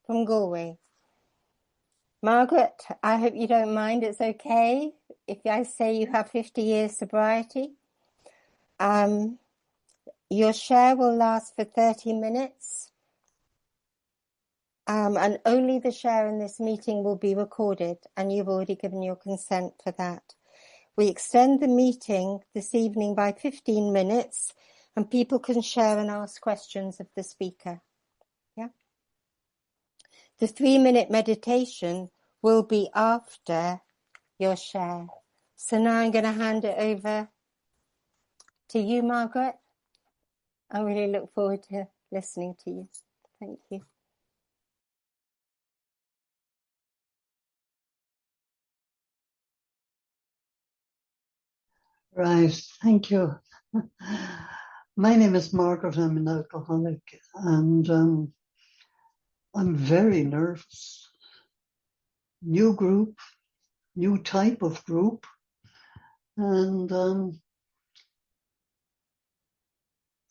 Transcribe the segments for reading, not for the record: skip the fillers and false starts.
from Galway. Margaret, I hope you don't mind. It's okay if I say you have 50 years sobriety. Your share will last for 30 minutes. And only the share in this meeting will be recorded, and you've already given your consent for that. We extend the meeting this evening by 15 minutes, and people can share and ask questions of the speaker. Yeah. The 3-minute meditation will be after your share. So now I'm going to hand it over to you, Margaret. I really look forward to listening to you. Thank you. Right, thank you. My name is Margaret. I'm an alcoholic, and I'm very nervous. New group, new type of group, and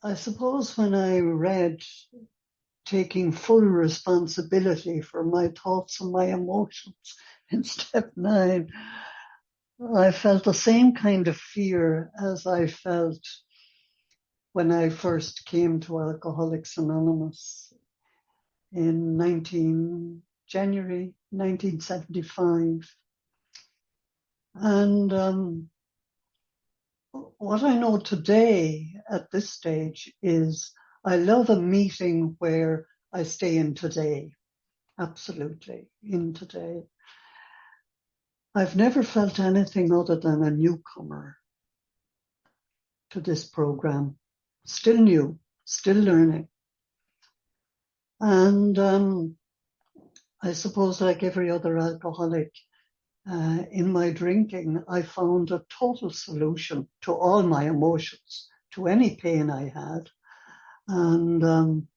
I suppose when I read taking full responsibility for my thoughts and my emotions in step 9, I felt the same kind of fear as I felt when I first came to Alcoholics Anonymous in January 1975. And what I know today at this stage is I love a meeting where I stay in today. Absolutely, in today. I've never felt anything other than a newcomer to this program. Still new, still learning. And I suppose like every other alcoholic, in my drinking, I found a total solution to all my emotions, to any pain I had. And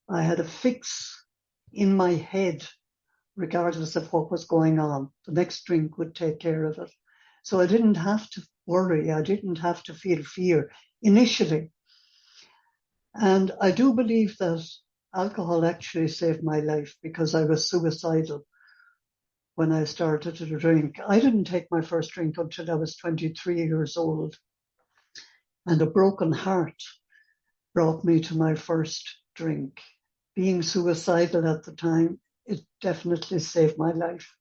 I had a fix in my head, regardless of what was going on. The next drink would take care of it. So I didn't have to worry. I didn't have to feel fear initially. And I do believe that alcohol actually saved my life, because I was suicidal when I started to drink. I didn't take my first drink until I was 23 years old. And a broken heart brought me to my first drink. Being suicidal at the time, it definitely saved my life.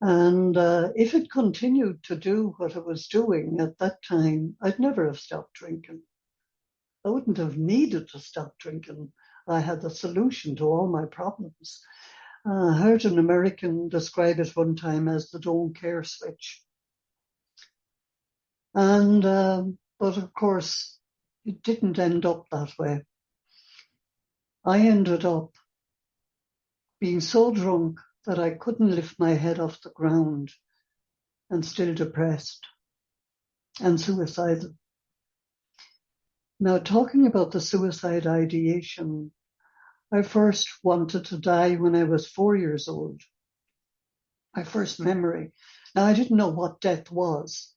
And if it continued to do what it was doing at that time, I'd never have stopped drinking. I wouldn't have needed to stop drinking. I had the solution to all my problems. I heard an American describe it one time as the don't care switch. And but of course, it didn't end up that way. I ended up being so drunk that I couldn't lift my head off the ground, and still depressed and suicidal. Now, talking about the suicide ideation, I first wanted to die when I was 4 years old. My first memory. Now, I didn't know what death was,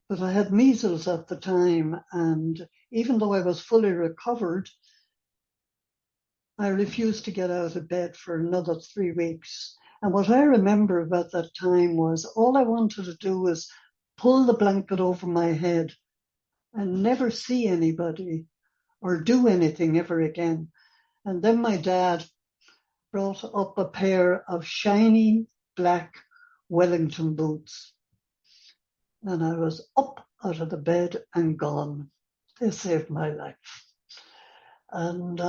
but I had measles at the time, and even though I was fully recovered, I refused to get out of bed for another 3 weeks. And what I remember about that time was all I wanted to do was pull the blanket over my head and never see anybody or do anything ever again. And then my dad brought up a pair of shiny black Wellington boots. And I was up out of the bed and gone. They saved my life. And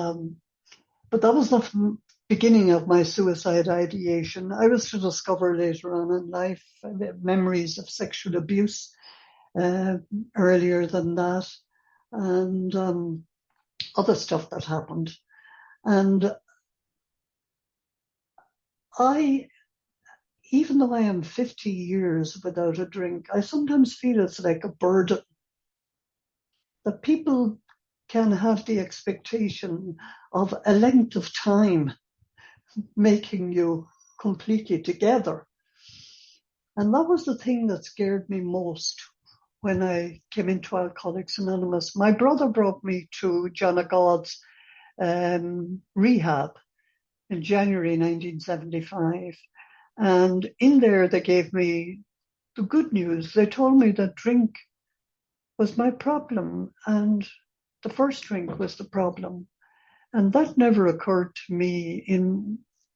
but that was the beginning of my suicide ideation. I was to discover later on in life memories of sexual abuse earlier than that, and other stuff that happened. And even though I am 50 years without a drink, I sometimes feel it's like a burden. That people can have the expectation of a length of time making you completely together. And that was the thing that scared me most when I came into Alcoholics Anonymous. My brother brought me to John of God's rehab in January 1975. And in there, they gave me the good news. They told me that drink was my problem and the first drink was the problem. And that never occurred to me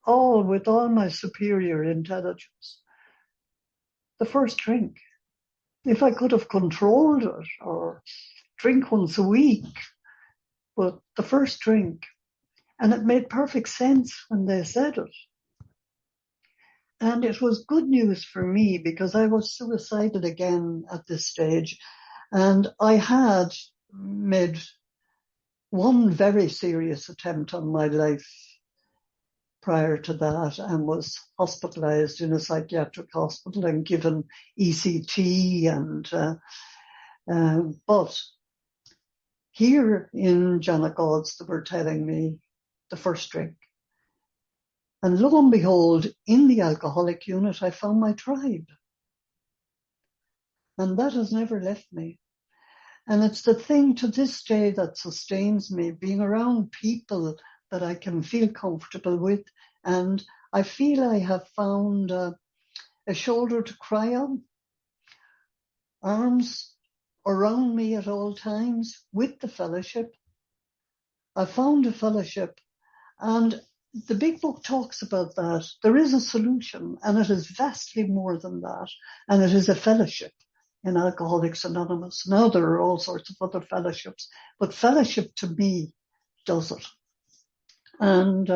with all my superior intelligence. The first drink. If I could have controlled it or drink once a week, but the first drink. And it made perfect sense when they said it. And it was good news for me because I was suicidal again at this stage. And I had made one very serious attempt on my life prior to that and was hospitalized in a psychiatric hospital and given ECT. But here in John of God's, they were telling me the first drink. And lo and behold, in the alcoholic unit, I found my tribe. And that has never left me. And it's the thing to this day that sustains me, being around people that I can feel comfortable with. And I feel I have found a shoulder to cry on, arms around me at all times with the fellowship. I found a fellowship, and the big book talks about that. There is a solution, and it is vastly more than that. And it is a fellowship in Alcoholics Anonymous. Now there are all sorts of other fellowships, but fellowship to me does it. And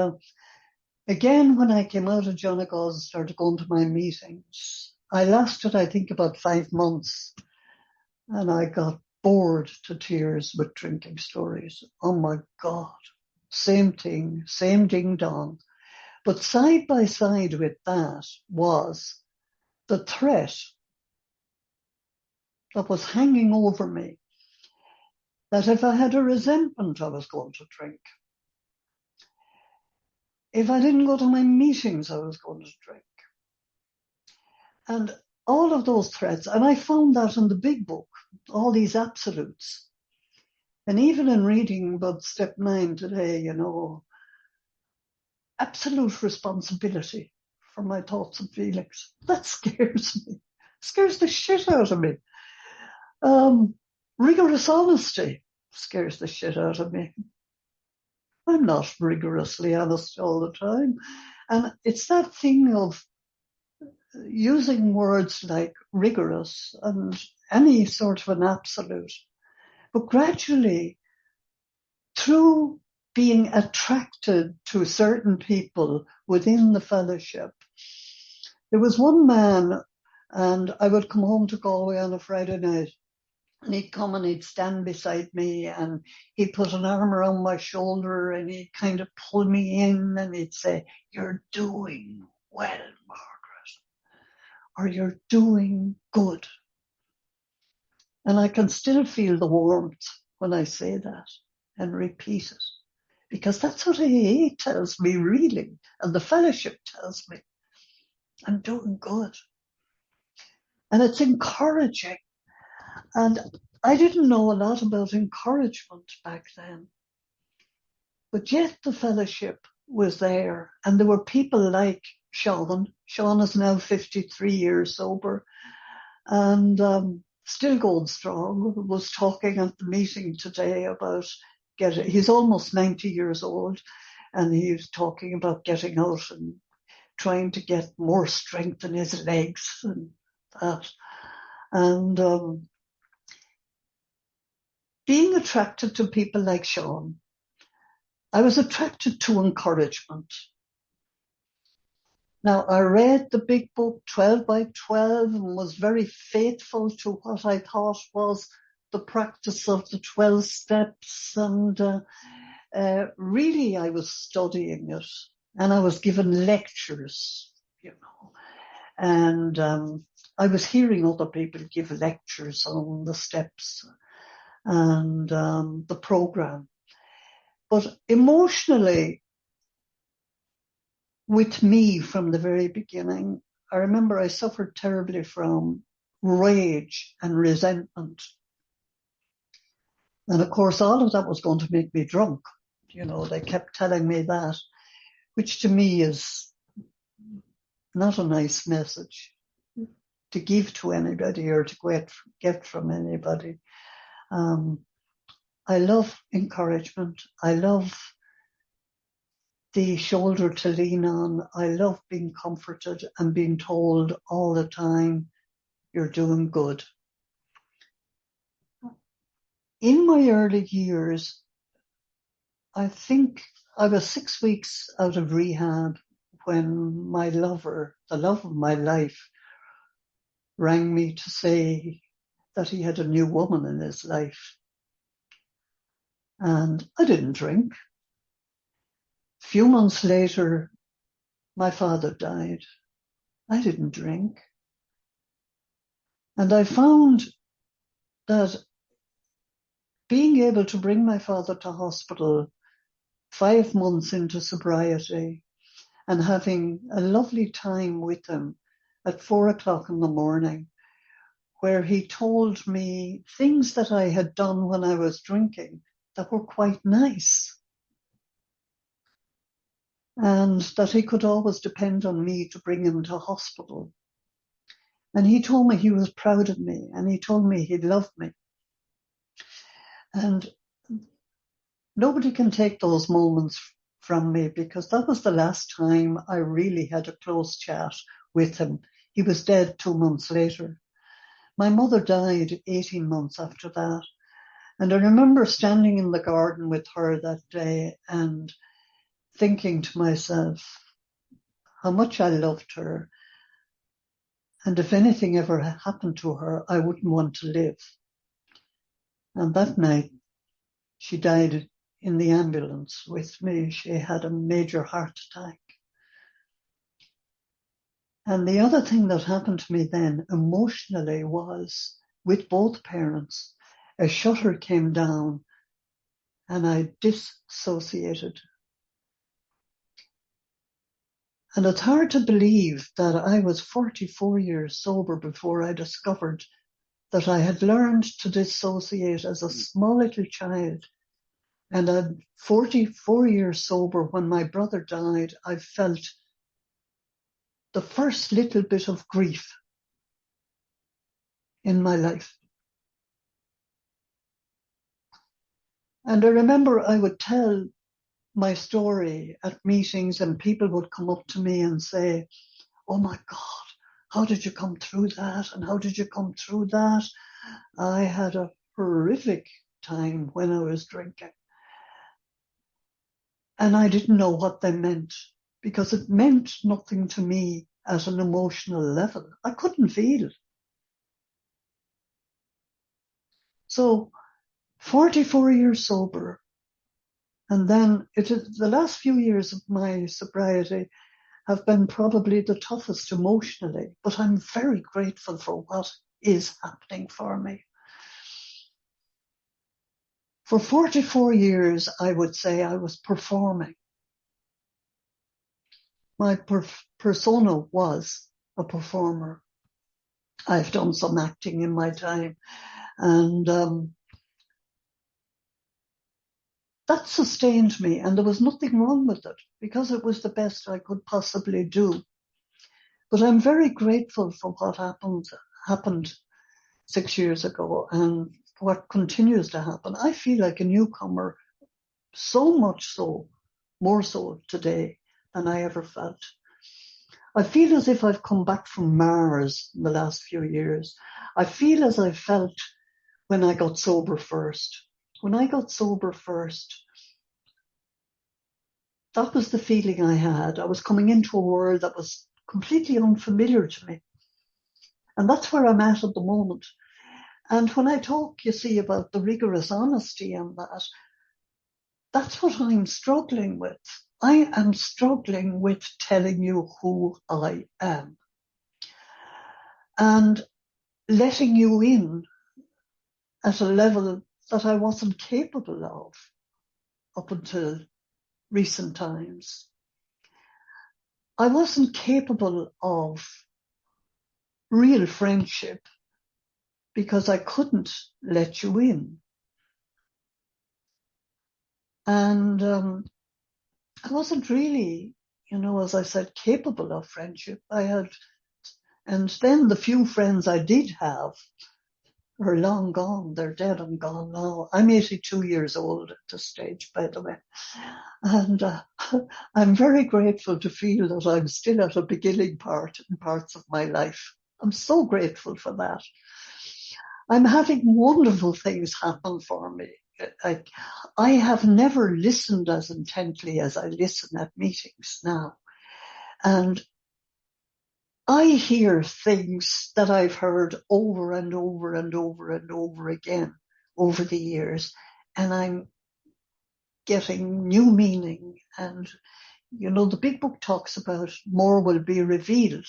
again, when I came out of John of God and started going to my meetings, I lasted, I think, about 5 months. And I got bored to tears with drinking stories. Oh my God. Same thing, same ding dong. But side by side with that was the threat that was hanging over me, that if I had a resentment, I was going to drink. If I didn't go to my meetings, I was going to drink. And all of those threats, and I found that in the big book, all these absolutes. And even in reading about step 9 today, absolute responsibility for my thoughts and feelings. That scares me. Scares the shit out of me. Rigorous honesty scares the shit out of me. I'm not rigorously honest all the time. And it's that thing of using words like rigorous and any sort of an absolute. But gradually, through being attracted to certain people within the fellowship, there was one man, and I would come home to Galway on a Friday night, and he'd come and he'd stand beside me and he'd put an arm around my shoulder and he'd kind of pull me in and he'd say, "You're doing well, Margaret," or "You're doing good." And I can still feel the warmth when I say that and repeat it, because that's what AA tells me, really, and the fellowship tells me. I'm doing good. And it's encouraging. And I didn't know a lot about encouragement back then. But yet the fellowship was there. And there were people like Sean. Sean is now 53 years sober and still going strong. Was talking at the meeting today about he's almost 90 years old. And he was talking about getting out and trying to get more strength in his legs and that. And being attracted to people like Sean, I was attracted to encouragement. Now, I read the big book 12 by 12 and was very faithful to what I thought was the practice of the 12 steps. And really, I was studying it. And I was given lectures, And I was hearing other people give lectures on the steps and the program. But emotionally, with me from the very beginning, I remember I suffered terribly from rage and resentment. And of course, all of that was going to make me drunk. They kept telling me that, which to me is not a nice message to give to anybody or to get from anybody. I love encouragement. I love the shoulder to lean on. I love being comforted and being told all the time, you're doing good. In my early years, I think I was 6 weeks out of rehab when my lover, the love of my life, rang me to say that he had a new woman in his life. And I didn't drink. A few months later, my father died. I didn't drink. And I found that being able to bring my father to hospital 5 months into sobriety and having a lovely time with him at 4:00 in the morning, where he told me things that I had done when I was drinking that were quite nice. And that he could always depend on me to bring him to hospital. And he told me he was proud of me, and he told me he loved me. And nobody can take those moments from me, because that was the last time I really had a close chat with him. He was dead 2 months later. My mother died 18 months after that. And I remember standing in the garden with her that day and thinking to myself how much I loved her. And if anything ever happened to her, I wouldn't want to live. And that night, she died in the ambulance with me. She had a major heart attack. And the other thing that happened to me then emotionally was, with both parents, a shutter came down and I dissociated. And it's hard to believe that I was 44 years sober before I discovered that I had learned to dissociate as a small little child. And at 44 years sober, when my brother died, I felt the first little bit of grief in my life. And I remember I would tell my story at meetings and people would come up to me and say, oh my God, how did you come through that? And how did you come through that? I had a horrific time when I was drinking. And I didn't know what they meant, because it meant nothing to me at an emotional level. I couldn't feel. So 44 years sober. And then the last few years of my sobriety have been probably the toughest emotionally, but I'm very grateful for what is happening for me. For 44 years, I would say I was performing. My persona was a performer. I've done some acting in my time, and that sustained me, and there was nothing wrong with it because it was the best I could possibly do. But I'm very grateful for what happened 6 years ago and what continues to happen. I feel like a newcomer, so much so, more so today than I ever felt. I feel as if I've come back from Mars in the last few years. I feel as I felt when I got sober first. When I got sober first, that was the feeling I had. I was coming into a world that was completely unfamiliar to me. And that's where I'm at the moment. And when I talk, you see, about the rigorous honesty and that's what I'm struggling with. I am struggling with telling you who I am and letting you in at a level that I wasn't capable of up until recent times. I wasn't capable of real friendship because I couldn't let you in. And I wasn't really, as I said, capable of friendship. And then the few friends I did have are long gone. They're dead and gone now. I'm 82 years old at this stage, by the way. And I'm very grateful to feel that I'm still at a beginning part in parts of my life. I'm so grateful for that. I'm having wonderful things happen for me. I have never listened as intently as I listen at meetings now. And I hear things that I've heard over and over and over and over again over the years. And I'm getting new meaning. And, the big book talks about more will be revealed.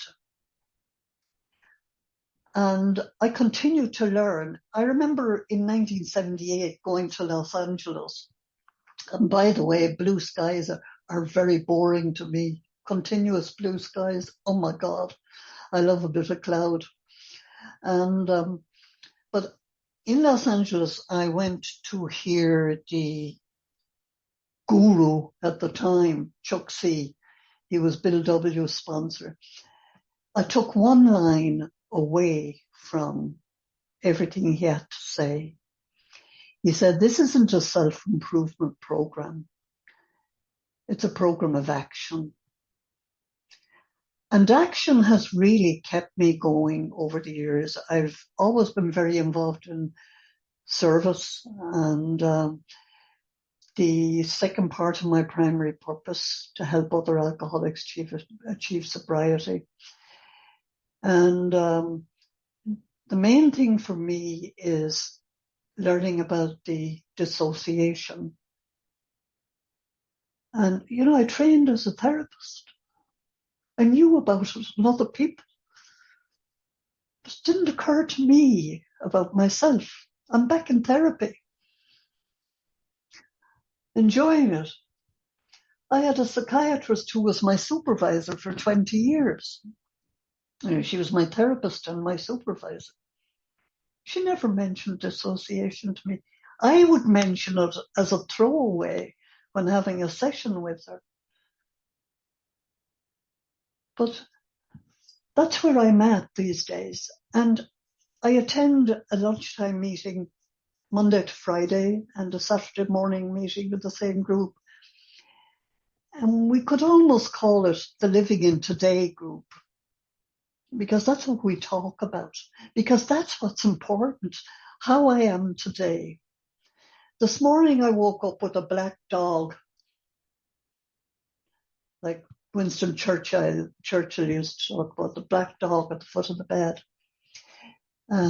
And I continue to learn. I remember in 1978 going to Los Angeles. And by the way, blue skies are very boring to me. Continuous blue skies. Oh my God. I love a bit of cloud. And, but in Los Angeles, I went to hear the guru at the time, Chuck C. He was Bill W.'s sponsor. I took one line away from everything he had to say. He said, this isn't a self-improvement program. It's a program of action. And action has really kept me going over the years. I've always been very involved in service, and the second part of my primary purpose to help other alcoholics achieve sobriety. And the main thing for me is learning about the dissociation. And, I trained as a therapist. I knew about it and other people. It didn't occur to me about myself. I'm back in therapy, enjoying it. I had a psychiatrist who was my supervisor for 20 years. She was my therapist and my supervisor. She never mentioned dissociation to me. I would mention it as a throwaway when having a session with her. But that's where I'm at these days. And I attend a lunchtime meeting Monday to Friday and a Saturday morning meeting with the same group. And we could almost call it the Living in Today group, because that's what we talk about, because that's what's important, how I am today. This morning I woke up with a black dog, like Winston Churchill used to talk about, the black dog at the foot of the bed,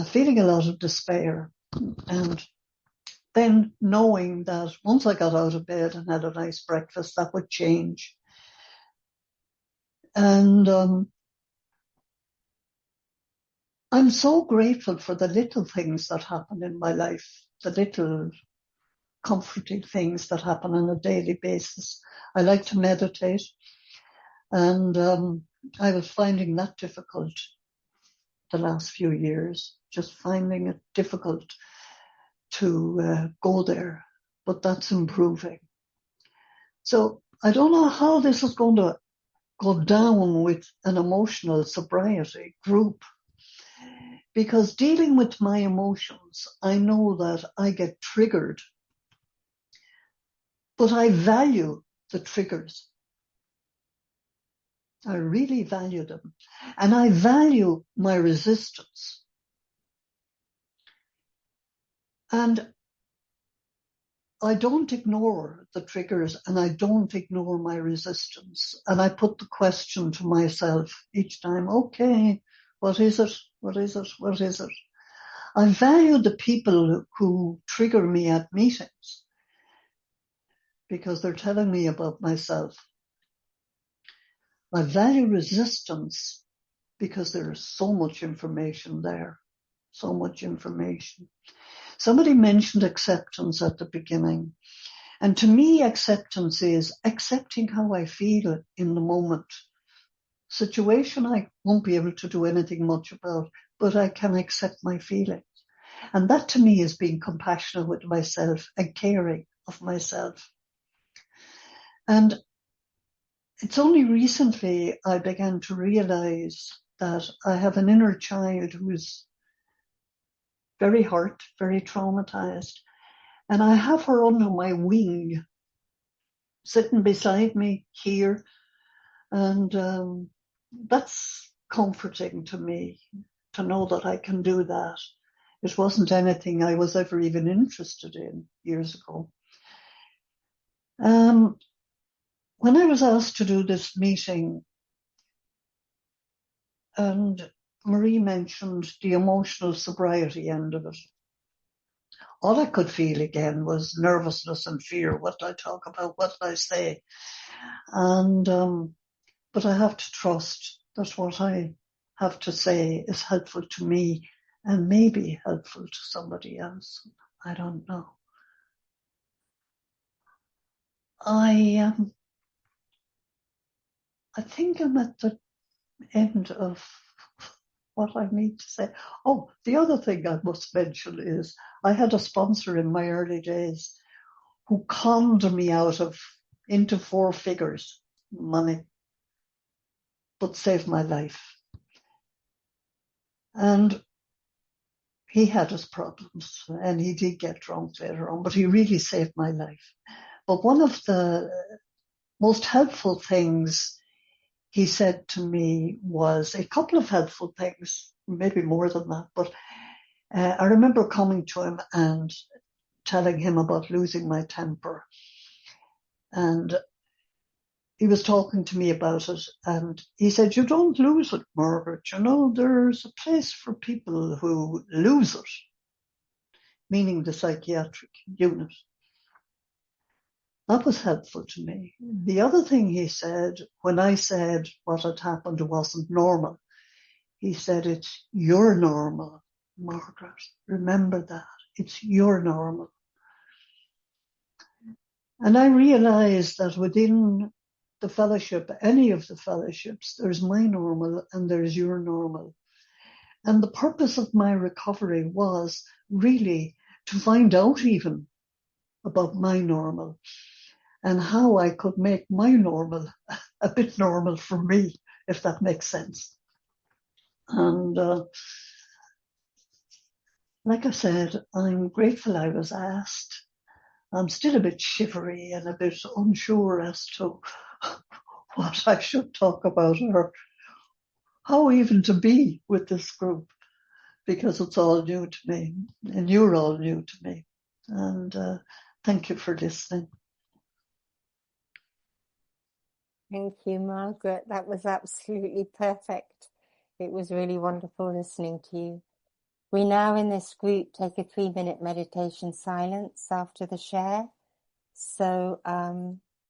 feeling a lot of despair. And then knowing that once I got out of bed and had a nice breakfast, that would change. And I'm so grateful for the little things that happen in my life, the little comforting things that happen on a daily basis. I like to meditate, and I was finding that difficult the last few years, just finding it difficult to go there, but that's improving. So I don't know how this is going to go down with an emotional sobriety group, because dealing with my emotions, I know that I get triggered, but I value the triggers. I really value them. And I value my resistance. And I don't ignore the triggers, and I don't ignore my resistance. And I put the question to myself each time, okay, what is it? What is it? What is it? I value the people who trigger me at meetings because they're telling me about myself. I value resistance because there is so much information there, so much information. Somebody mentioned acceptance at the beginning. And to me, acceptance is accepting how I feel in the moment. Situation I won't be able to do anything much about, but I can accept my feelings. And that to me is being compassionate with myself and caring of myself. And it's only recently I began to realize that I have an inner child who's very hurt, very traumatized. And I have her under my wing, sitting beside me here. And that's comforting to me, to know that I can do that. It wasn't anything I was ever even interested in years ago. When I was asked to do this meeting, and Marie mentioned the emotional sobriety end of it, all I could feel again was nervousness and fear. What do I talk about? What do I say? But I have to trust that what I have to say is helpful to me and maybe helpful to somebody else. I don't know. I think I'm at the end of what I need to say. Oh, the other thing I must mention is I had a sponsor in my early days who conned me into 4 figures money, but saved my life. And he had his problems and he did get drunk later on, but he really saved my life. But one of the most helpful things he said to me was a couple of helpful things, maybe more than that. But I remember coming to him and telling him about losing my temper. And he was talking to me about it. And he said, "You don't lose it, Margaret. You know, there's a place for people who lose it," meaning the psychiatric unit. That was helpful to me. The other thing he said, when I said what had happened wasn't normal, he said, "It's your normal, Margaret. Remember that. It's your normal." And I realized that within the fellowship, any of the fellowships, there's my normal and there's your normal. And the purpose of my recovery was really to find out even about my normal and how I could make my normal a bit normal for me, if that makes sense. And like I said, I'm grateful I was asked. I'm still a bit shivery and a bit unsure as to what I should talk about or how even to be with this group, because it's all new to me and you're all new to me. And thank you for listening. Thank you, Margaret. That was absolutely perfect. It was really wonderful listening to you. We now in this group take a 3-minute meditation silence after the share. So